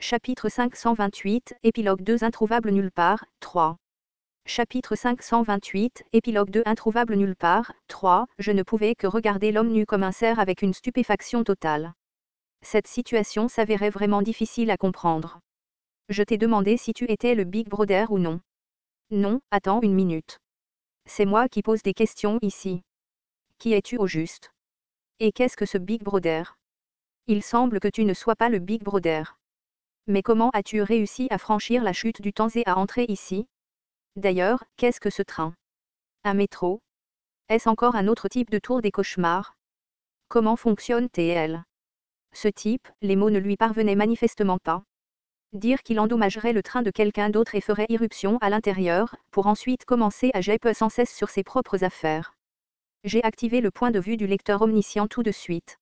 Chapitre 528, Épilogue 2 Introuvable nulle part, 3. Chapitre 528, Épilogue 2 Introuvable nulle part, 3. Je ne pouvais que regarder l'homme nu comme un cerf avec une stupéfaction totale. Cette situation s'avérait vraiment difficile à comprendre. Je t'ai demandé si tu étais le Big Brother ou non. Non, attends une minute. C'est moi qui pose des questions ici. Qui es-tu au juste? Et qu'est-ce que ce Big Brother? Il semble que tu ne sois pas le Big Brother. Mais comment as-tu réussi à franchir la chute du temps et à entrer ici? D'ailleurs, qu'est-ce que ce train? Un métro? Est-ce encore un autre type de tour des cauchemars? Comment fonctionne TL? Ce type, les mots ne lui parvenaient manifestement pas. Dire qu'il endommagerait le train de quelqu'un d'autre et ferait irruption à l'intérieur, pour ensuite commencer à jappe sans cesse sur ses propres affaires. J'ai activé le point de vue du lecteur omniscient tout de suite.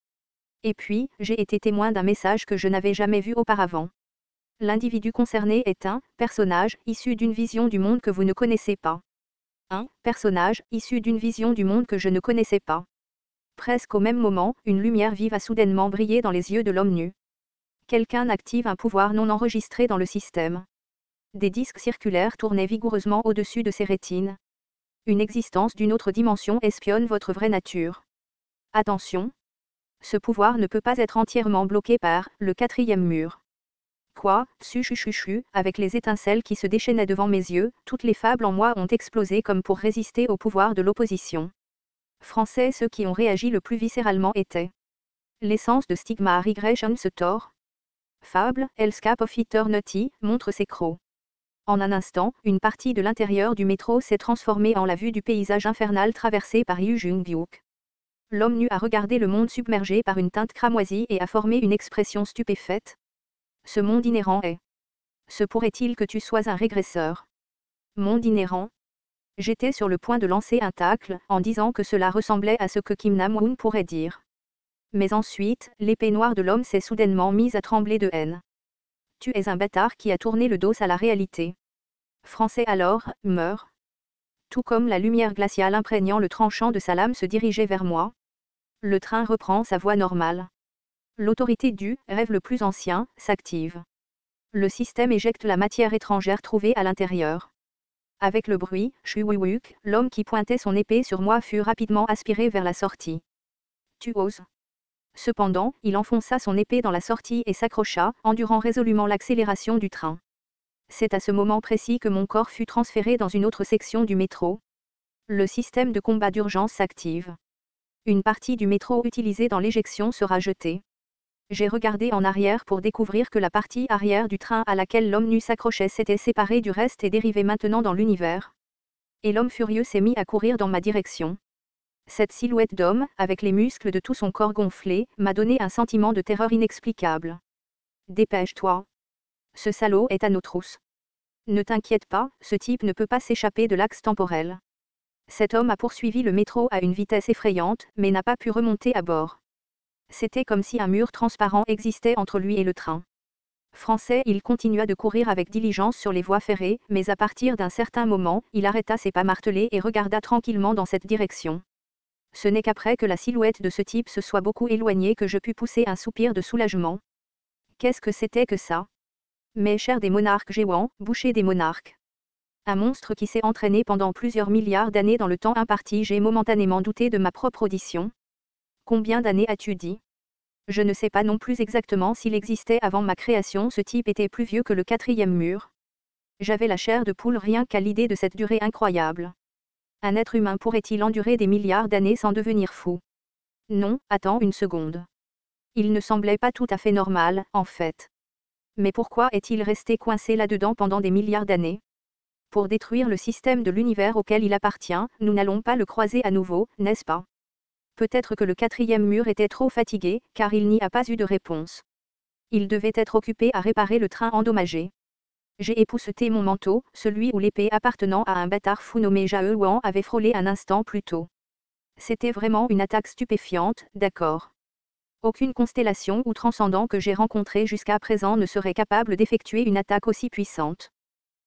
Et puis, j'ai été témoin d'un message que je n'avais jamais vu auparavant. L'individu concerné est un personnage issu d'une vision du monde que vous ne connaissez pas. Un personnage issu d'une vision du monde que je ne connaissais pas. Presque au même moment, une lumière vive a soudainement brillé dans les yeux de l'homme nu. Quelqu'un active un pouvoir non enregistré dans le système. Des disques circulaires tournaient vigoureusement au-dessus de ses rétines. Une existence d'une autre dimension espionne votre vraie nature. Attention! Ce pouvoir ne peut pas être entièrement bloqué par le quatrième mur. Quoi, chuchuchuchu, avec les étincelles qui se déchaînaient devant mes yeux, toutes les fables en moi ont explosé comme pour résister au pouvoir de l'opposition. Français, ceux qui ont réagi le plus viscéralement étaient l'essence de stigma regression se tord. Fable, Elscape of Eternity, montre ses crocs. En un instant, une partie de l'intérieur du métro s'est transformée en la vue du paysage infernal traversé par Yu Jung-byuk. L'homme nu a regardé le monde submergé par une teinte cramoisie et a formé une expression stupéfaite. Ce monde inhérent est. Se pourrait-il que tu sois un régresseur? Monde inhérent? J'étais sur le point de lancer un tacle, en disant que cela ressemblait à ce que Kim Nam-woon pourrait dire. Mais ensuite, l'épée noire de l'homme s'est soudainement mise à trembler de haine. Tu es un bâtard qui a tourné le dos à la réalité. Français alors, meurs. Tout comme la lumière glaciale imprégnant le tranchant de sa lame se dirigeait vers moi. Le train reprend sa voie normale. L'autorité du rêve le plus ancien s'active. Le système éjecte la matière étrangère trouvée à l'intérieur. Avec le bruit, chuououuk, l'homme qui pointait son épée sur moi fut rapidement aspiré vers la sortie. Tu oses. Cependant, il enfonça son épée dans la sortie et s'accrocha, endurant résolument l'accélération du train. C'est à ce moment précis que mon corps fut transféré dans une autre section du métro. Le système de combat d'urgence s'active. Une partie du métro utilisée dans l'éjection sera jetée. J'ai regardé en arrière pour découvrir que la partie arrière du train à laquelle l'homme nu s'accrochait s'était séparée du reste et dérivait maintenant dans l'univers. Et l'homme furieux s'est mis à courir dans ma direction. Cette silhouette d'homme, avec les muscles de tout son corps gonflés, m'a donné un sentiment de terreur inexplicable. Dépêche-toi. Ce salaud est à nos trousses. Ne t'inquiète pas, ce type ne peut pas s'échapper de l'axe temporel. Cet homme a poursuivi le métro à une vitesse effrayante, mais n'a pas pu remonter à bord. C'était comme si un mur transparent existait entre lui et le train. Français, il continua de courir avec diligence sur les voies ferrées, mais à partir d'un certain moment, il arrêta ses pas martelés et regarda tranquillement dans cette direction. Ce n'est qu'après que la silhouette de ce type se soit beaucoup éloignée que je pus pousser un soupir de soulagement. Qu'est-ce que c'était que ça? Mes chers des monarques géants, boucher des monarques. Un monstre qui s'est entraîné pendant plusieurs milliards d'années dans le temps imparti. J'ai momentanément douté de ma propre audition. Combien d'années as-tu dit? Je ne sais pas non plus exactement s'il existait avant ma création. Ce type était plus vieux que le quatrième mur. J'avais la chair de poule rien qu'à l'idée de cette durée incroyable. Un être humain pourrait-il endurer des milliards d'années sans devenir fou? Non, attends une seconde. Il ne semblait pas tout à fait normal, en fait. Mais pourquoi est-il resté coincé là-dedans pendant des milliards d'années? Pour détruire le système de l'univers auquel il appartient, nous n'allons pas le croiser à nouveau, n'est-ce pas? Peut-être que le quatrième mur était trop fatigué, car il n'y a pas eu de réponse. Il devait être occupé à réparer le train endommagé. J'ai épousseté mon manteau, celui où l'épée appartenant à un bâtard fou nommé Jae Wan avait frôlé un instant plus tôt. C'était vraiment une attaque stupéfiante, d'accord. Aucune constellation ou transcendant que j'ai rencontré jusqu'à présent ne serait capable d'effectuer une attaque aussi puissante.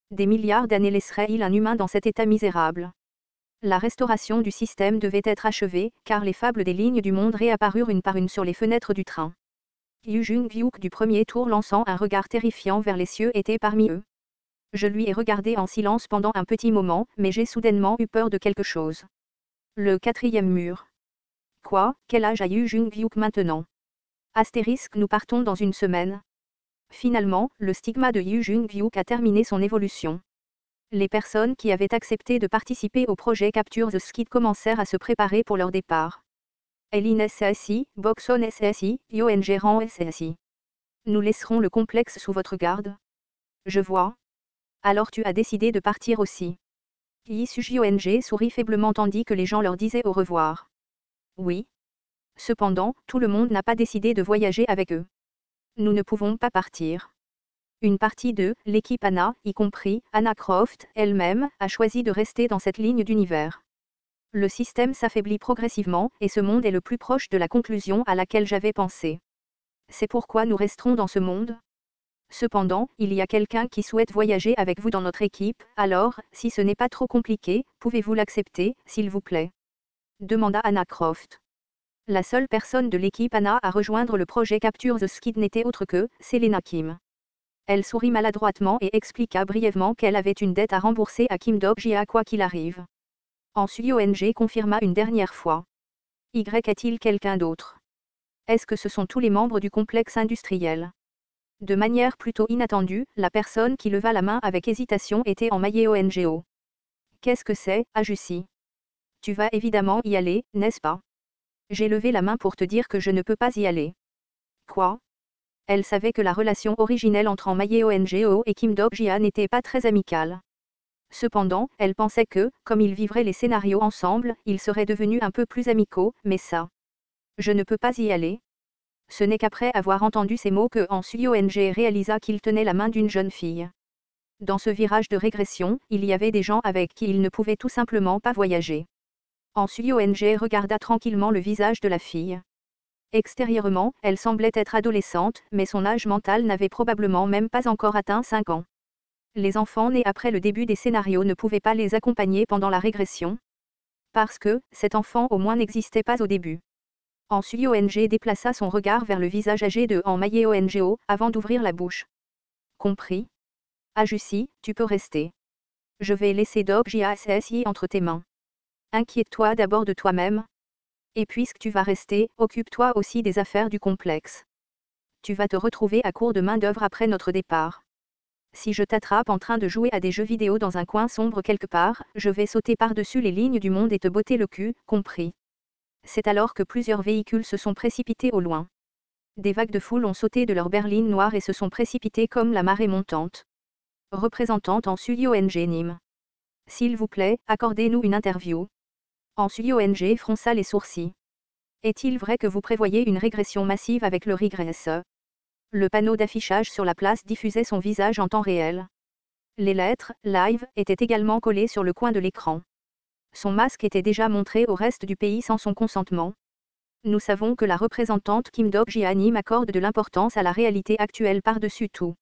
Des milliards d'années laisserait-il un humain dans cet état misérable? La restauration du système devait être achevée, car les fables des lignes du monde réapparurent une par une sur les fenêtres du train. Yu Jung-hyuk du premier tour lançant un regard terrifiant vers les cieux était parmi eux. Je lui ai regardé en silence pendant un petit moment, mais j'ai soudainement eu peur de quelque chose. Le quatrième mur. Quoi, quel âge a Yu Jung-hyuk maintenant? Astérisque, nous partons dans une semaine. Finalement, le stigma de Yu Jung-hyuk a terminé son évolution. Les personnes qui avaient accepté de participer au projet Capture the Skid commencèrent à se préparer pour leur départ. Elin SASI, Boxon SASI, Yoen Gérant SASI. Nous laisserons le complexe sous votre garde. Je vois. Alors tu as décidé de partir aussi. Yi Suji ONG sourit faiblement tandis que les gens leur disaient au revoir. Oui. Cependant, tout le monde n'a pas décidé de voyager avec eux. Nous ne pouvons pas partir. Une partie de l'équipe Anna, y compris Anna Croft elle-même, a choisi de rester dans cette ligne d'univers. Le système s'affaiblit progressivement et ce monde est le plus proche de la conclusion à laquelle j'avais pensé. C'est pourquoi nous resterons dans ce monde. Cependant, il y a quelqu'un qui souhaite voyager avec vous dans notre équipe, alors, si ce n'est pas trop compliqué, pouvez-vous l'accepter, s'il vous plaît? Demanda Anna Croft. La seule personne de l'équipe Anna à rejoindre le projet Capture the Skid n'était autre que Selena Kim. Elle sourit maladroitement et expliqua brièvement qu'elle avait une dette à rembourser à Kim Dok-jia quoi qu'il arrive. Ensuite ONG confirma une dernière fois. Y a-t-il quelqu'un d'autre? Est-ce que ce sont tous les membres du complexe industriel? De manière plutôt inattendue, la personne qui leva la main avec hésitation était en maillé ONGO. Qu'est-ce que c'est, Ajussi? Tu vas évidemment y aller, n'est-ce pas? J'ai levé la main pour te dire que je ne peux pas y aller. Quoi? Elle savait que la relation originelle entre Maye ONGO et Kim Dok-jia n'était pas très amicale. Cependant, elle pensait que, comme ils vivraient les scénarios ensemble, ils seraient devenus un peu plus amicaux, mais ça. Je ne peux pas y aller. Ce n'est qu'après avoir entendu ces mots que ONG réalisa qu'il tenait la main d'une jeune fille. Dans ce virage de régression, il y avait des gens avec qui il ne pouvait tout simplement pas voyager. ONG regarda tranquillement le visage de la fille. Extérieurement, elle semblait être adolescente, mais son âge mental n'avait probablement même pas encore atteint 5 ans. Les enfants nés après le début des scénarios ne pouvaient pas les accompagner pendant la régression. Parce que, cet enfant au moins n'existait pas au début. ONG déplaça son regard vers le visage âgé de Maye ONGO, avant d'ouvrir la bouche. Compris? Ajussi, tu peux rester. Je vais laisser Dok-jia SSI entre tes mains. Inquiète-toi d'abord de toi-même. Et puisque tu vas rester, occupe-toi aussi des affaires du complexe. Tu vas te retrouver à court de main-d'œuvre après notre départ. Si je t'attrape en train de jouer à des jeux vidéo dans un coin sombre quelque part, je vais sauter par-dessus les lignes du monde et te botter le cul, compris? C'est alors que plusieurs véhicules se sont précipités au loin. Des vagues de foule ont sauté de leurs berlines noires et se sont précipitées comme la marée montante. Représentante ONG Nîmes. S'il vous plaît, accordez-nous une interview. ONG fronça les sourcils. Est-il vrai que vous prévoyez une régression massive avec le Regress? Le panneau d'affichage sur la place diffusait son visage en temps réel. Les lettres « Live » étaient également collées sur le coin de l'écran. Son masque était déjà montré au reste du pays sans son consentement. Nous savons que la représentante Kim Dok-jia Nim accorde de l'importance à la réalité actuelle par-dessus tout.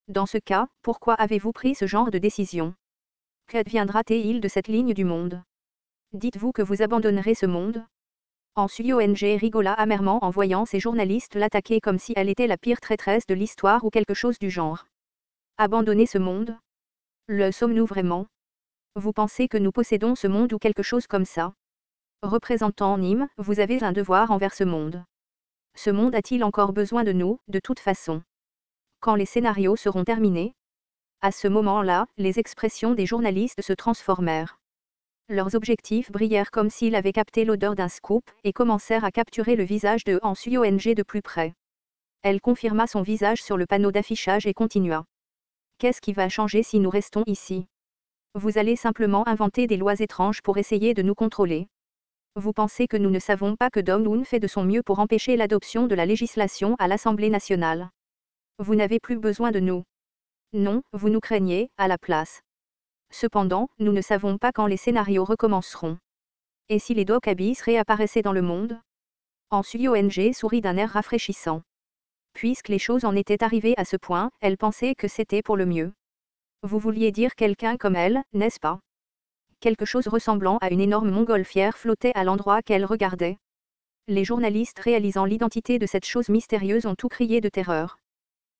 Dans ce cas, pourquoi avez-vous pris ce genre de décision? Qu'adviendra-t-il de cette ligne du monde? Dites-vous que vous abandonnerez ce monde? ONG rigola amèrement en voyant ces journalistes l'attaquer comme si elle était la pire traîtresse de l'histoire ou quelque chose du genre. Abandonner ce monde? Le sommes-nous vraiment? Vous pensez que nous possédons ce monde ou quelque chose comme ça? Représentant Nîmes, vous avez un devoir envers ce monde. Ce monde a-t-il encore besoin de nous, de toute façon? Quand les scénarios seront terminés? À ce moment-là, les expressions des journalistes se transformèrent. Leurs objectifs brillèrent comme s'ils avaient capté l'odeur d'un scoop, et commencèrent à capturer le visage de ONG de plus près. Elle confirma son visage sur le panneau d'affichage et continua. Qu'est-ce qui va changer si nous restons ici? Vous allez simplement inventer des lois étranges pour essayer de nous contrôler. Vous pensez que nous ne savons pas que Dong-un fait de son mieux pour empêcher l'adoption de la législation à l'Assemblée nationale. Vous n'avez plus besoin de nous. Non, vous nous craignez, à la place. Cependant, nous ne savons pas quand les scénarios recommenceront. Et si les Doc Abyss réapparaissaient dans le monde? ONG sourit d'un air rafraîchissant. Puisque les choses en étaient arrivées à ce point, elle pensait que c'était pour le mieux. Vous vouliez dire quelqu'un comme elle, n'est-ce pas? Quelque chose ressemblant à une énorme montgolfière flottait à l'endroit qu'elle regardait. Les journalistes réalisant l'identité de cette chose mystérieuse ont tout crié de terreur.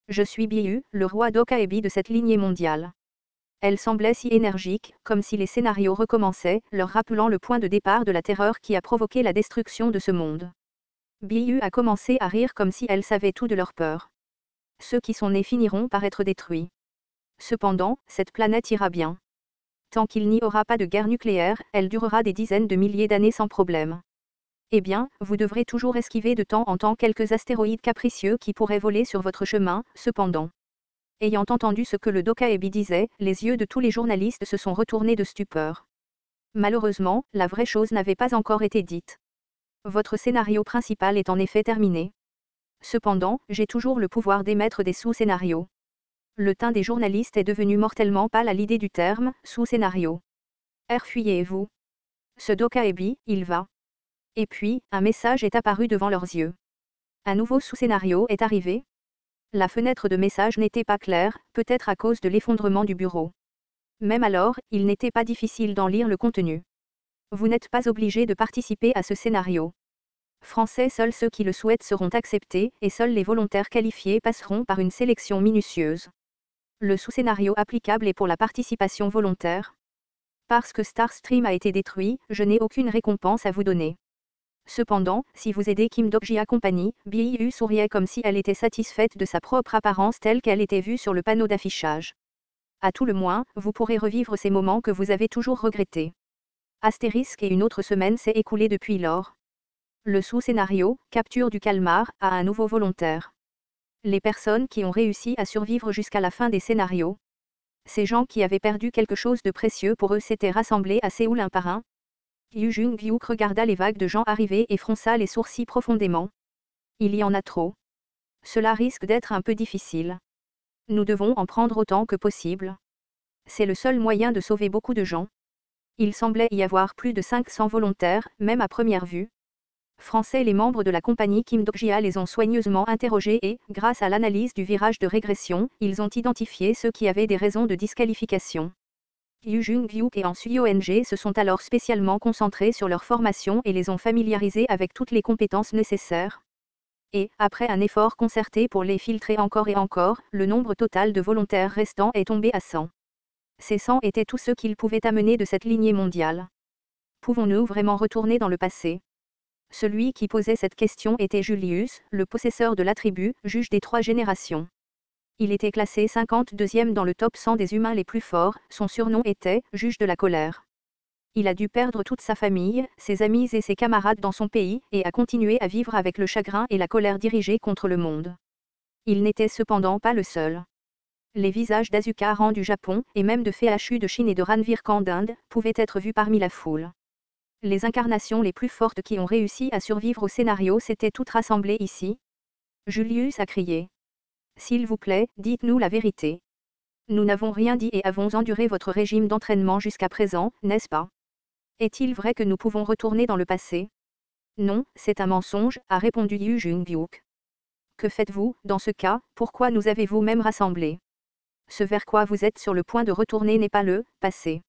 Je suis Biu, le roi d'Okaebi de cette lignée mondiale. Elle semblait si énergique, comme si les scénarios recommençaient, leur rappelant le point de départ de la terreur qui a provoqué la destruction de ce monde. Biu a commencé à rire comme si elle savait tout de leur peur. Ceux qui sont nés finiront par être détruits. Cependant, cette planète ira bien. Tant qu'il n'y aura pas de guerre nucléaire, elle durera des dizaines de milliers d'années sans problème. Eh bien, vous devrez toujours esquiver de temps en temps quelques astéroïdes capricieux qui pourraient voler sur votre chemin, cependant. Ayant entendu ce que le Dokaebi disait, les yeux de tous les journalistes se sont retournés de stupeur. Malheureusement, la vraie chose n'avait pas encore été dite. Votre scénario principal est en effet terminé. Cependant, j'ai toujours le pouvoir d'émettre des sous-scénarios. Le teint des journalistes est devenu mortellement pâle à l'idée du terme « sous-scénario ». Fuyez-vous. Ce Dokaebi, il va. Et puis, un message est apparu devant leurs yeux. Un nouveau sous-scénario est arrivé. La fenêtre de message n'était pas claire, peut-être à cause de l'effondrement du bureau. Même alors, il n'était pas difficile d'en lire le contenu. Vous n'êtes pas obligé de participer à ce scénario. Français, seuls ceux qui le souhaitent seront acceptés, et seuls les volontaires qualifiés passeront par une sélection minutieuse. Le sous-scénario applicable est pour la participation volontaire. Parce que Starstream a été détruit, je n'ai aucune récompense à vous donner. Cependant, si vous aidez Kim Dok-ji Company, Biu souriait comme si elle était satisfaite de sa propre apparence telle qu'elle était vue sur le panneau d'affichage. À tout le moins, vous pourrez revivre ces moments que vous avez toujours regrettés. Astérisque et une autre semaine s'est écoulée depuis lors. Le sous-scénario, capture du calmar, a un nouveau volontaire. Les personnes qui ont réussi à survivre jusqu'à la fin des scénarios. Ces gens qui avaient perdu quelque chose de précieux pour eux s'étaient rassemblés à Séoul un par un. Yu Jung-hyuk regarda les vagues de gens arrivés et fronça les sourcils profondément. Il y en a trop. Cela risque d'être un peu difficile. Nous devons en prendre autant que possible. C'est le seul moyen de sauver beaucoup de gens. Il semblait y avoir plus de 500 volontaires, même à première vue. Français, les membres de la compagnie Kim Dok-ji les ont soigneusement interrogés et, grâce à l'analyse du virage de régression, ils ont identifié ceux qui avaient des raisons de disqualification. Yu Jung-hyuk et An Suyong se sont alors spécialement concentrés sur leur formation et les ont familiarisés avec toutes les compétences nécessaires. Et, après un effort concerté pour les filtrer encore et encore, le nombre total de volontaires restants est tombé à 100. Ces 100 étaient tous ceux qu'ils pouvaient amener de cette lignée mondiale. Pouvons-nous vraiment retourner dans le passé ? Celui qui posait cette question était Julius, le possesseur de l'attribut, juge des 3 générations. Il était classé 52e dans le top 100 des humains les plus forts, son surnom était « juge de la colère ». Il a dû perdre toute sa famille, ses amis et ses camarades dans son pays, et a continué à vivre avec le chagrin et la colère dirigés contre le monde. Il n'était cependant pas le seul. Les visages d'Azuka Ran du Japon, et même de Feachu de Chine et de Ranveer Khan d'Inde, pouvaient être vus parmi la foule. Les incarnations les plus fortes qui ont réussi à survivre au scénario s'étaient toutes rassemblées ici. Julius a crié. S'il vous plaît, dites-nous la vérité. Nous n'avons rien dit et avons enduré votre régime d'entraînement jusqu'à présent, n'est-ce pas? Est-il vrai que nous pouvons retourner dans le passé? Non, c'est un mensonge, a répondu Yu Jung-hyuk. Que faites-vous, dans ce cas, pourquoi nous avez-vous même rassemblés? Ce vers quoi vous êtes sur le point de retourner n'est pas le passé.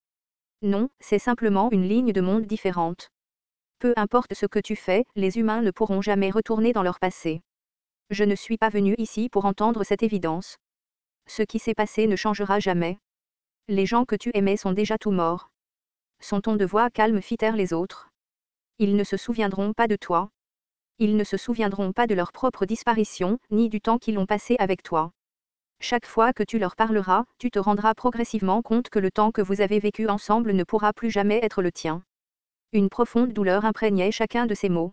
Non, c'est simplement une ligne de monde différente. Peu importe ce que tu fais, les humains ne pourront jamais retourner dans leur passé. Je ne suis pas venu ici pour entendre cette évidence. Ce qui s'est passé ne changera jamais. Les gens que tu aimais sont déjà tous morts. Son ton de voix calme fit taire les autres. Ils ne se souviendront pas de toi. Ils ne se souviendront pas de leur propre disparition, ni du temps qu'ils ont passé avec toi. Chaque fois que tu leur parleras, tu te rendras progressivement compte que le temps que vous avez vécu ensemble ne pourra plus jamais être le tien. Une profonde douleur imprégnait chacun de ces mots.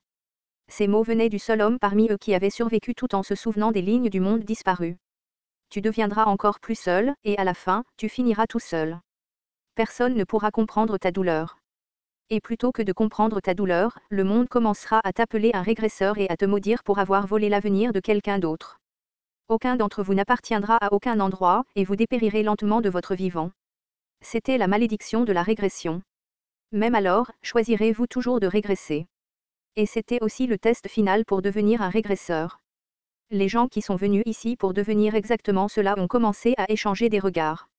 Ces mots venaient du seul homme parmi eux qui avait survécu tout en se souvenant des lignes du monde disparu. Tu deviendras encore plus seul, et à la fin, tu finiras tout seul. Personne ne pourra comprendre ta douleur. Et plutôt que de comprendre ta douleur, le monde commencera à t'appeler un régresseur et à te maudire pour avoir volé l'avenir de quelqu'un d'autre. Aucun d'entre vous n'appartiendra à aucun endroit, et vous dépérirez lentement de votre vivant. C'était la malédiction de la régression. Même alors, choisirez-vous toujours de régresser. Et c'était aussi le test final pour devenir un régresseur. Les gens qui sont venus ici pour devenir exactement cela ont commencé à échanger des regards.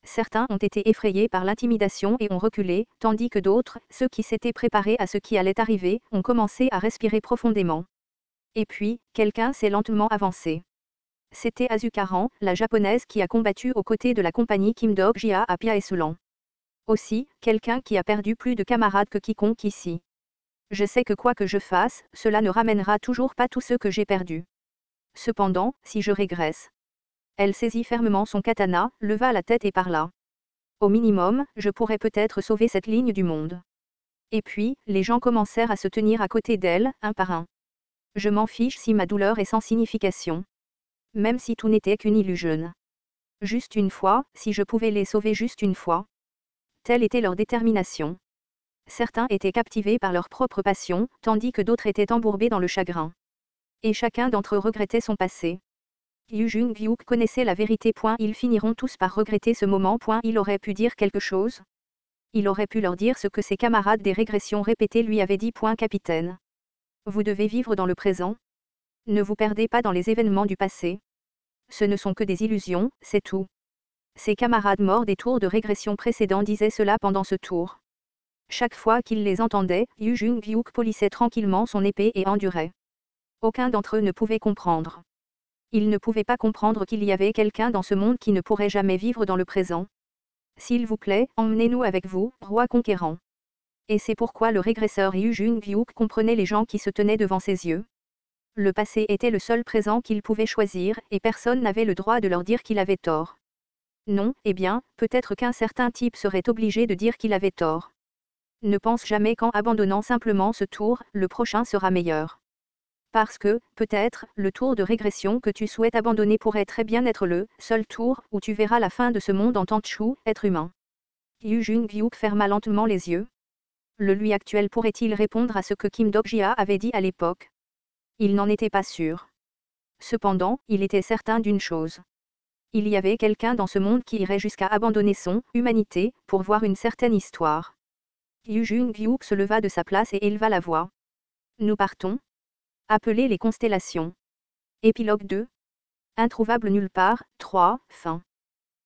Certains ont été effrayés par l'intimidation et ont reculé, tandis que d'autres, ceux qui s'étaient préparés à ce qui allait arriver, ont commencé à respirer profondément. Et puis, quelqu'un s'est lentement avancé. C'était Azukaran, la japonaise qui a combattu aux côtés de la compagnie Kim Dog-jia à Piaesulan. Aussi, quelqu'un qui a perdu plus de camarades que quiconque ici. Je sais que quoi que je fasse, cela ne ramènera toujours pas tous ceux que j'ai perdus. Cependant, si je régresse. Elle saisit fermement son katana, leva la tête et parla. Au minimum, je pourrais peut-être sauver cette ligne du monde. Et puis, les gens commencèrent à se tenir à côté d'elle, un par un. Je m'en fiche si ma douleur est sans signification. Même si tout n'était qu'une illusion. Juste une fois, si je pouvais les sauver juste une fois. Telle était leur détermination. Certains étaient captivés par leur propre passion, tandis que d'autres étaient embourbés dans le chagrin. Et chacun d'entre eux regrettait son passé. Yu Jung-hyuk connaissait la vérité. Ils finiront tous par regretter ce moment. Il aurait pu dire quelque chose. Il aurait pu leur dire ce que ses camarades des régressions répétées lui avaient dit. Capitaine. Vous devez vivre dans le présent. Ne vous perdez pas dans les événements du passé. Ce ne sont que des illusions, c'est tout. Ses camarades morts des tours de régression précédents disaient cela pendant ce tour. Chaque fois qu'il les entendait, Yu Jung-hyuk polissait tranquillement son épée et endurait. Aucun d'entre eux ne pouvait comprendre. Ils ne pouvaient pas comprendre qu'il y avait quelqu'un dans ce monde qui ne pourrait jamais vivre dans le présent. S'il vous plaît, emmenez-nous avec vous, roi conquérant. Et c'est pourquoi le régresseur Yu Jung-hyuk comprenait les gens qui se tenaient devant ses yeux. Le passé était le seul présent qu'il pouvait choisir, et personne n'avait le droit de leur dire qu'il avait tort. Non, eh bien, peut-être qu'un certain type serait obligé de dire qu'il avait tort. Ne pense jamais qu'en abandonnant simplement ce tour, le prochain sera meilleur. Parce que, peut-être, le tour de régression que tu souhaites abandonner pourrait très bien être le seul tour où tu verras la fin de ce monde en tant que être humain. Yu Jung-hyuk ferma lentement les yeux. Le lui actuel pourrait-il répondre à ce que Kim Dog-jia avait dit à l'époque? Il n'en était pas sûr. Cependant, il était certain d'une chose. Il y avait quelqu'un dans ce monde qui irait jusqu'à abandonner son humanité pour voir une certaine histoire. Yu Jung-hyuk se leva de sa place et éleva la voix. Nous partons. Appelez les constellations. Épilogue 2. Introuvable nulle part, 3, fin.